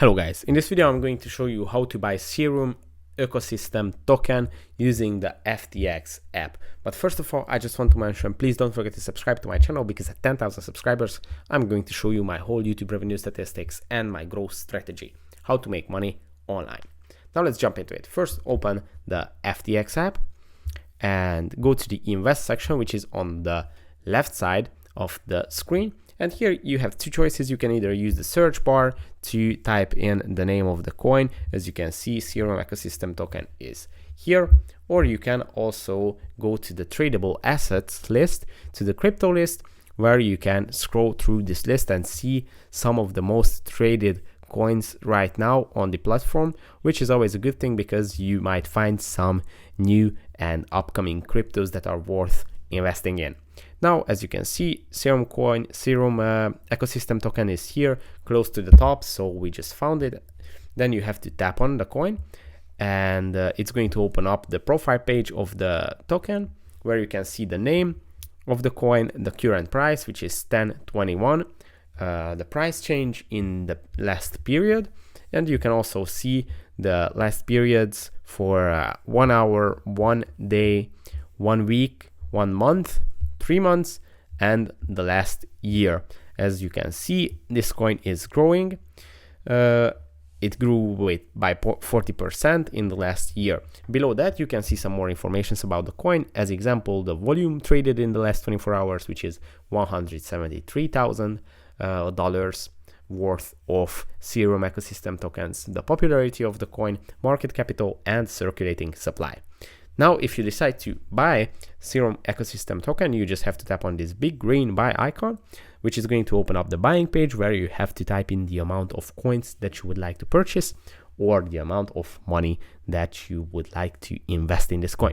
Hello guys, in this video I'm going to show you how to buy Serum ecosystem token using the FTX app. But first of all, I just want to mention, please don't forget to subscribe to my channel, because at 10,000 subscribers I'm going to show you my whole YouTube revenue statistics and my growth strategy, how to make money online. Now let's jump into it. First, open the FTX app and go to the invest section, which is on the left side of the screen. And here you have two choices. You can either use the search bar to type in the name of the coin. As you can see, Serum ecosystem token is here. Or you can also go to the tradable assets list, to the crypto list, where you can scroll through this list and see some of the most traded coins right now on the platform, which is always a good thing because you might find some new and upcoming cryptos that are worth investing in. Now, as you can see, Serum ecosystem token is here close to the top, so we just found it. Then you have to tap on the coin and it's going to open up the profile page of the token, where you can see the name of the coin, the current price, which is 10.21, the price change in the last period, and you can also see the last periods for 1 hour, 1 day, 1 week, 1 month, 3 months, and the last year. As you can see, this coin is growing. It grew by 40% in the last year. Below that, you can see some more information about the coin. As example, the volume traded in the last 24 hours, which is $173,000 worth of Serum ecosystem tokens, the popularity of the coin, market capital, and circulating supply. Now, if you decide to buy Serum ecosystem token, you just have to tap on this big green buy icon, which is going to open up the buying page, where you have to type in the amount of coins that you would like to purchase or the amount of money that you would like to invest in this coin.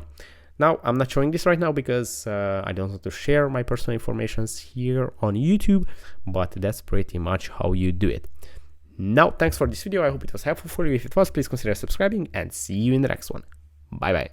Now, I'm not showing this right now because I don't want to share my personal information here on YouTube, but that's pretty much how you do it. Now, thanks for this video. I hope it was helpful for you. If it was, please consider subscribing, and see you in the next one. Bye bye.